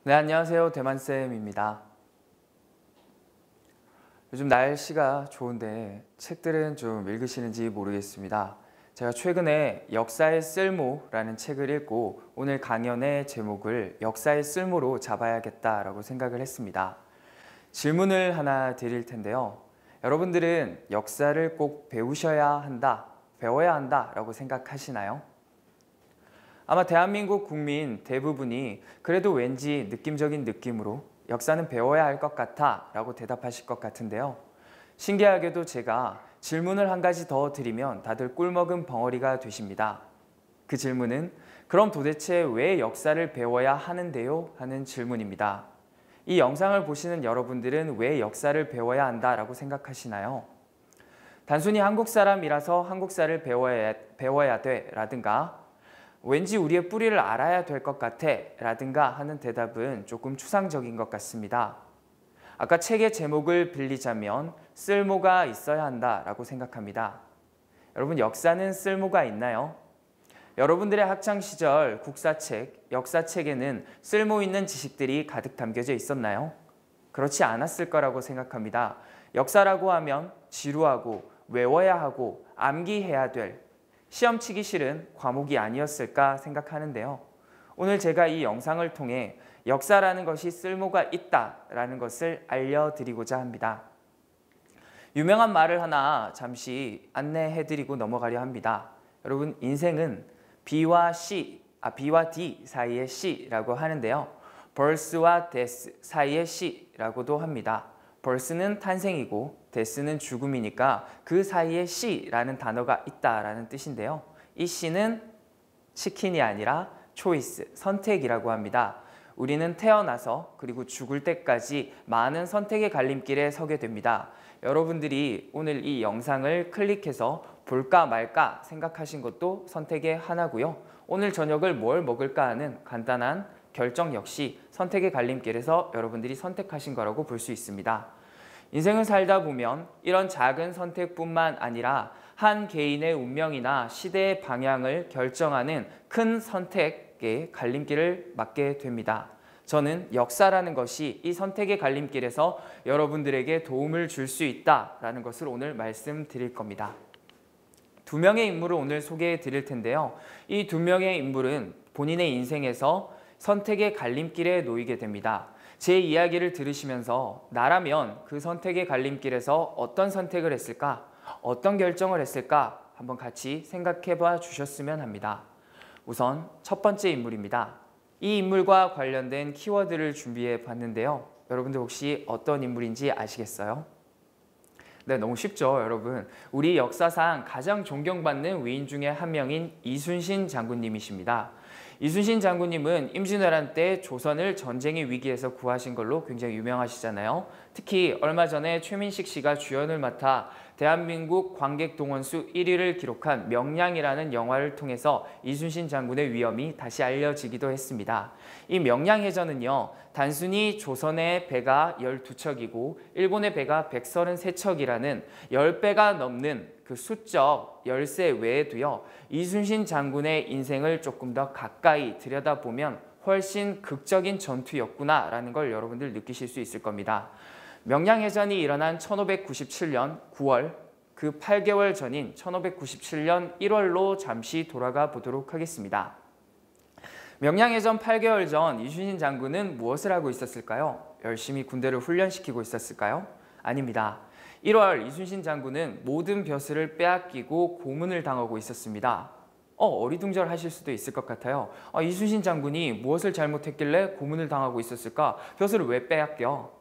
네, 안녕하세요. 대만쌤입니다. 요즘 날씨가 좋은데 책들은 좀 읽으시는지 모르겠습니다. 제가 최근에 역사의 쓸모라는 책을 읽고 오늘 강연의 제목을 역사의 쓸모로 잡아야겠다라고 생각을 했습니다. 질문을 하나 드릴 텐데요. 여러분들은 역사를 꼭 배워야 한다라고 생각하시나요? 아마 대한민국 국민 대부분이 그래도 왠지 느낌적인 느낌으로 역사는 배워야 할 것 같아 라고 대답하실 것 같은데요. 신기하게도 제가 질문을 한 가지 더 드리면 다들 꿀먹은 벙어리가 되십니다. 그 질문은 그럼 도대체 왜 역사를 배워야 하는데요? 하는 질문입니다. 이 영상을 보시는 여러분들은 왜 역사를 배워야 한다라고 생각하시나요? 단순히 한국 사람이라서 한국사를 배워야 돼 라든가 왠지 우리의 뿌리를 알아야 될 것 같아 라든가 하는 대답은 조금 추상적인 것 같습니다. 아까 책의 제목을 빌리자면 쓸모가 있어야 한다라고 생각합니다. 여러분, 역사는 쓸모가 있나요? 여러분들의 학창시절 국사책, 역사책에는 쓸모 있는 지식들이 가득 담겨져 있었나요? 그렇지 않았을 거라고 생각합니다. 역사라고 하면 지루하고 외워야 하고 암기해야 될 시험 치기 싫은 과목이 아니었을까 생각하는데요. 오늘 제가 이 영상을 통해 역사라는 것이 쓸모가 있다라는 것을 알려드리고자 합니다. 유명한 말을 하나 잠시 안내해드리고 넘어가려 합니다. 여러분, 인생은 B와 D 사이의 C라고 하는데요. birth와 death 사이의 C라고도 합니다. birth는 탄생이고 death는 죽음이니까 그 사이에 C라는 단어가 있다라는 뜻인데요. 이 C는 치킨이 아니라 choice, 선택이라고 합니다. 우리는 태어나서 그리고 죽을 때까지 많은 선택의 갈림길에 서게 됩니다. 여러분들이 오늘 이 영상을 클릭해서 볼까 말까 생각하신 것도 선택의 하나고요. 오늘 저녁을 뭘 먹을까 하는 간단한 결정 역시 선택의 갈림길에서 여러분들이 선택하신 거라고 볼 수 있습니다. 인생을 살다 보면 이런 작은 선택뿐만 아니라 한 개인의 운명이나 시대의 방향을 결정하는 큰 선택의 갈림길을 맞게 됩니다. 저는 역사라는 것이 이 선택의 갈림길에서 여러분들에게 도움을 줄 수 있다라는 것을 오늘 말씀드릴 겁니다. 두 명의 인물을 오늘 소개해 드릴 텐데요. 이 두 명의 인물은 본인의 인생에서 선택의 갈림길에 놓이게 됩니다. 제 이야기를 들으시면서 나라면 그 선택의 갈림길에서 어떤 선택을 했을까? 어떤 결정을 했을까? 한번 같이 생각해 봐 주셨으면 합니다. 우선 첫 번째 인물입니다. 이 인물과 관련된 키워드를 준비해 봤는데요. 여러분들 혹시 어떤 인물인지 아시겠어요? 네, 너무 쉽죠, 여러분. 우리 역사상 가장 존경받는 위인 중에 한 명인 이순신 장군님이십니다. 이순신 장군님은 임진왜란 때 조선을 전쟁의 위기에서 구하신 걸로 굉장히 유명하시잖아요. 특히 얼마 전에 최민식 씨가 주연을 맡아 대한민국 관객 동원수 1위를 기록한 명량이라는 영화를 통해서 이순신 장군의 위엄이 다시 알려지기도 했습니다. 이 명량해전은요, 단순히 조선의 배가 12척이고 일본의 배가 133척이라는 10배가 넘는 그 수적 열세 외에도요, 이순신 장군의 인생을 조금 더 가까이 들여다보면 훨씬 극적인 전투였구나라는 걸 여러분들 느끼실 수 있을 겁니다. 명량해전이 일어난 1597년 9월, 그 8개월 전인 1597년 1월로 잠시 돌아가 보도록 하겠습니다. 명량해전 8개월 전 이순신 장군은 무엇을 하고 있었을까요? 열심히 군대를 훈련시키고 있었을까요? 아닙니다. 1월 이순신 장군은 모든 벼슬을 빼앗기고 고문을 당하고 있었습니다. 어리둥절하실 수도 있을 것 같아요. 이순신 장군이 무엇을 잘못했길래 고문을 당하고 있었을까? 벼슬을 왜 빼앗겨?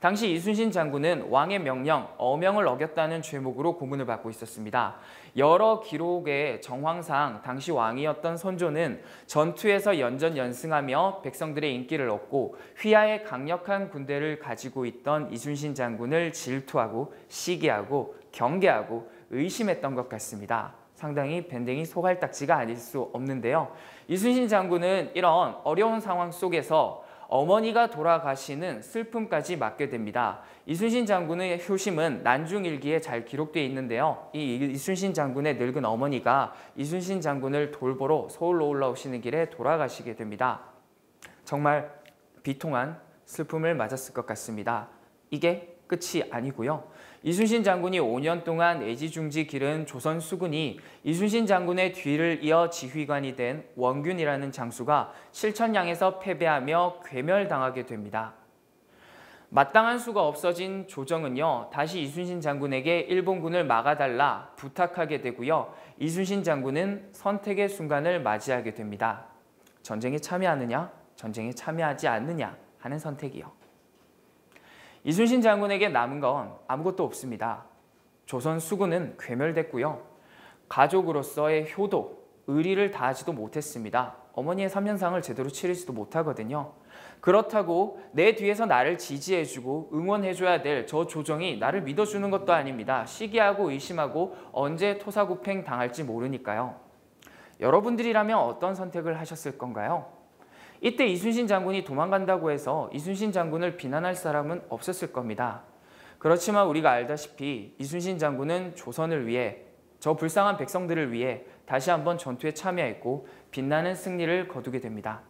당시 이순신 장군은 왕의 명령, 어명을 어겼다는 죄목으로 고문을 받고 있었습니다. 여러 기록의 정황상 당시 왕이었던 선조는 전투에서 연전연승하며 백성들의 인기를 얻고 휘하의 강력한 군대를 가지고 있던 이순신 장군을 질투하고 시기하고 경계하고 의심했던 것 같습니다. 상당히 밴댕이 소갈딱지가 아닐 수 없는데요. 이순신 장군은 이런 어려운 상황 속에서 어머니가 돌아가시는 슬픔까지 맞게 됩니다. 이순신 장군의 효심은 난중일기에 잘 기록되어 있는데요. 이 이순신 장군의 늙은 어머니가 이순신 장군을 돌보러 서울로 올라오시는 길에 돌아가시게 됩니다. 정말 비통한 슬픔을 맞았을 것 같습니다. 이게 끝이 아니고요. 이순신 장군이 5년 동안 애지중지 기른 조선 수군이 이순신 장군의 뒤를 이어 지휘관이 된 원균이라는 장수가 실천량에서 패배하며 괴멸당하게 됩니다. 마땅한 수가 없어진 조정은요, 다시 이순신 장군에게 일본군을 막아달라 부탁하게 되고요. 이순신 장군은 선택의 순간을 맞이하게 됩니다. 전쟁에 참여하느냐, 전쟁에 참여하지 않느냐 하는 선택이요. 이순신 장군에게 남은 건 아무것도 없습니다. 조선 수군은 괴멸됐고요. 가족으로서의 효도, 의리를 다하지도 못했습니다. 어머니의 3년상을 제대로 치르지도 못하거든요. 그렇다고 내 뒤에서 나를 지지해주고 응원해줘야 될 저 조정이 나를 믿어주는 것도 아닙니다. 시기하고 의심하고 언제 토사구팽 당할지 모르니까요. 여러분들이라면 어떤 선택을 하셨을 건가요? 이때 이순신 장군이 도망간다고 해서 이순신 장군을 비난할 사람은 없었을 겁니다. 그렇지만 우리가 알다시피 이순신 장군은 조선을 위해, 저 불쌍한 백성들을 위해 다시 한번 전투에 참여했고 빛나는 승리를 거두게 됩니다.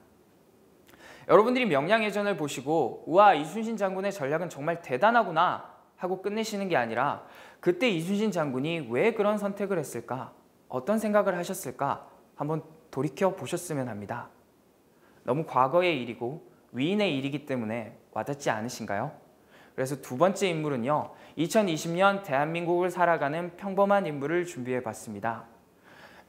여러분들이 명량해전을 보시고 우와, 이순신 장군의 전략은 정말 대단하구나 하고 끝내시는 게 아니라 그때 이순신 장군이 왜 그런 선택을 했을까? 어떤 생각을 하셨을까? 한번 돌이켜 보셨으면 합니다. 너무 과거의 일이고 위인의 일이기 때문에 와닿지 않으신가요? 그래서 두 번째 인물은요, 2020년 대한민국을 살아가는 평범한 인물을 준비해 봤습니다.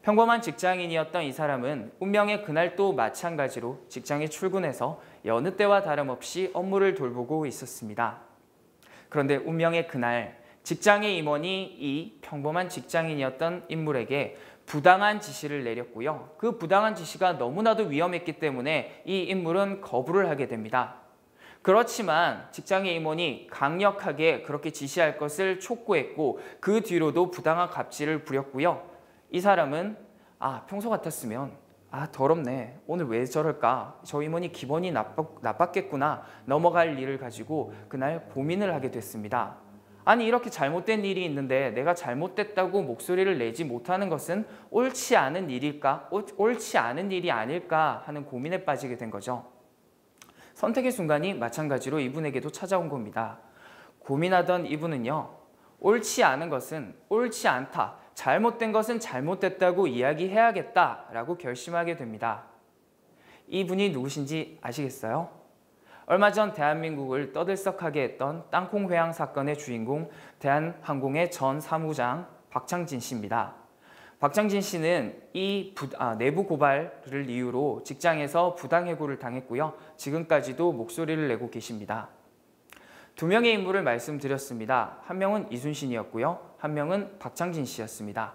평범한 직장인이었던 이 사람은 운명의 그날도 마찬가지로 직장에 출근해서 여느 때와 다름없이 업무를 돌보고 있었습니다. 그런데 운명의 그날, 직장의 임원이 이 평범한 직장인이었던 인물에게 부당한 지시를 내렸고요. 그 부당한 지시가 너무나도 위험했기 때문에 이 인물은 거부를 하게 됩니다. 그렇지만 직장의 임원이 강력하게 그렇게 지시할 것을 촉구했고 그 뒤로도 부당한 갑질을 부렸고요. 이 사람은 평소 같았으면 더럽네, 오늘 왜 저럴까, 저 임원이 기분이 나빴겠구나 넘어갈 일을 가지고 그날 고민을 하게 됐습니다. 아니, 이렇게 잘못된 일이 있는데 내가 잘못됐다고 목소리를 내지 못하는 것은 옳지 않은 일일까? 옳지 않은 일이 아닐까 하는 고민에 빠지게 된 거죠. 선택의 순간이 마찬가지로 이분에게도 찾아온 겁니다. 고민하던 이분은요, 옳지 않은 것은 옳지 않다, 잘못된 것은 잘못됐다고 이야기해야겠다라고 결심하게 됩니다. 이분이 누구신지 아시겠어요? 얼마 전 대한민국을 떠들썩하게 했던 땅콩 회항 사건의 주인공 대한항공의 전 사무장 박창진 씨입니다. 박창진 씨는 이 내부 고발을 이유로 직장에서 부당해고를 당했고요. 지금까지도 목소리를 내고 계십니다. 두 명의 인물을 말씀드렸습니다. 한 명은 이순신이었고요. 한 명은 박창진 씨였습니다.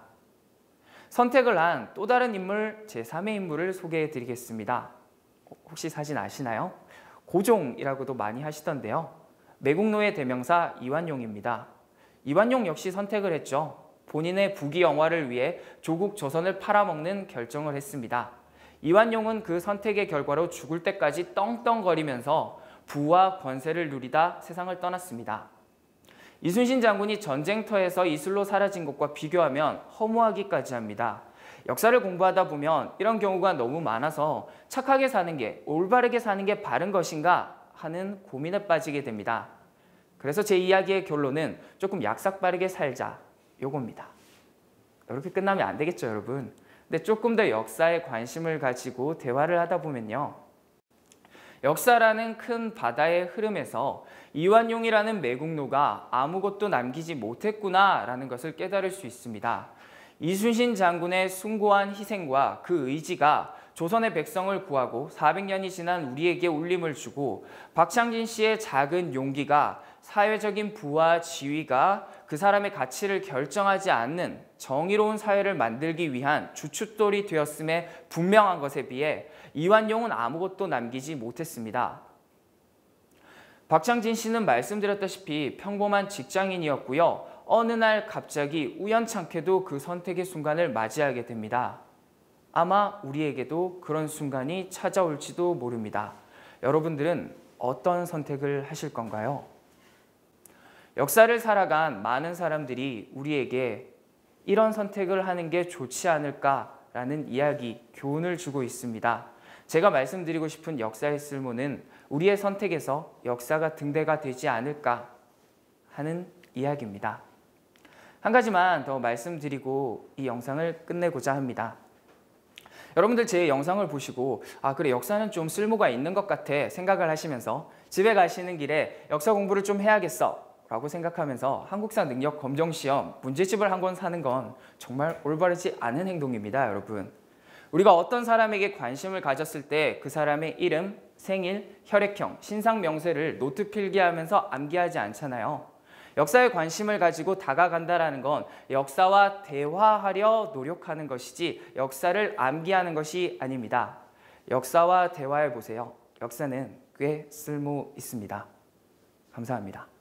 선택을 한 또 다른 인물, 제3의 인물을 소개해 드리겠습니다. 혹시 사진 아시나요? 고종이라고도 많이 하시던데요. 매국노의 대명사 이완용입니다. 이완용 역시 선택을 했죠. 본인의 부귀 영화를 위해 조국 조선을 팔아먹는 결정을 했습니다. 이완용은 그 선택의 결과로 죽을 때까지 떵떵거리면서 부와 권세를 누리다 세상을 떠났습니다. 이순신 장군이 전쟁터에서 이슬로 사라진 것과 비교하면 허무하기까지 합니다. 역사를 공부하다 보면 이런 경우가 너무 많아서 착하게 사는 게, 올바르게 사는 게 바른 것인가 하는 고민에 빠지게 됩니다. 그래서 제 이야기의 결론은 조금 약삭빠르게 살자, 요겁니다. 이렇게 끝나면 안 되겠죠, 여러분? 근데 조금 더 역사에 관심을 가지고 대화를 하다 보면요, 역사라는 큰 바다의 흐름에서 이완용이라는 매국노가 아무것도 남기지 못했구나라는 것을 깨달을 수 있습니다. 이순신 장군의 숭고한 희생과 그 의지가 조선의 백성을 구하고 400년이 지난 우리에게 울림을 주고, 박창진 씨의 작은 용기가 사회적인 부와 지위가 그 사람의 가치를 결정하지 않는 정의로운 사회를 만들기 위한 주춧돌이 되었음에 분명한 것에 비해 이완용은 아무것도 남기지 못했습니다. 박창진 씨는 말씀드렸다시피 평범한 직장인이었고요. 어느 날 갑자기 우연찮게도 그 선택의 순간을 맞이하게 됩니다. 아마 우리에게도 그런 순간이 찾아올지도 모릅니다. 여러분들은 어떤 선택을 하실 건가요? 역사를 살아간 많은 사람들이 우리에게 이런 선택을 하는 게 좋지 않을까라는 이야기, 교훈을 주고 있습니다. 제가 말씀드리고 싶은 역사의 쓸모는 우리의 선택에서 역사가 등대가 되지 않을까 하는 이야기입니다. 한 가지만 더 말씀드리고 이 영상을 끝내고자 합니다. 여러분들 제 영상을 보시고 그래 역사는 좀 쓸모가 있는 것 같아 생각을 하시면서 집에 가시는 길에 역사 공부를 좀 해야겠어 라고 생각하면서 한국사 능력 검정 시험 문제집을 한 권 사는 건 정말 올바르지 않은 행동입니다. 여러분, 우리가 어떤 사람에게 관심을 가졌을 때 그 사람의 이름, 생일, 혈액형, 신상 명세를 노트 필기하면서 암기하지 않잖아요. 역사에 관심을 가지고 다가간다라는 건 역사와 대화하려 노력하는 것이지 역사를 암기하는 것이 아닙니다. 역사와 대화해 보세요. 역사는 꽤 쓸모 있습니다. 감사합니다.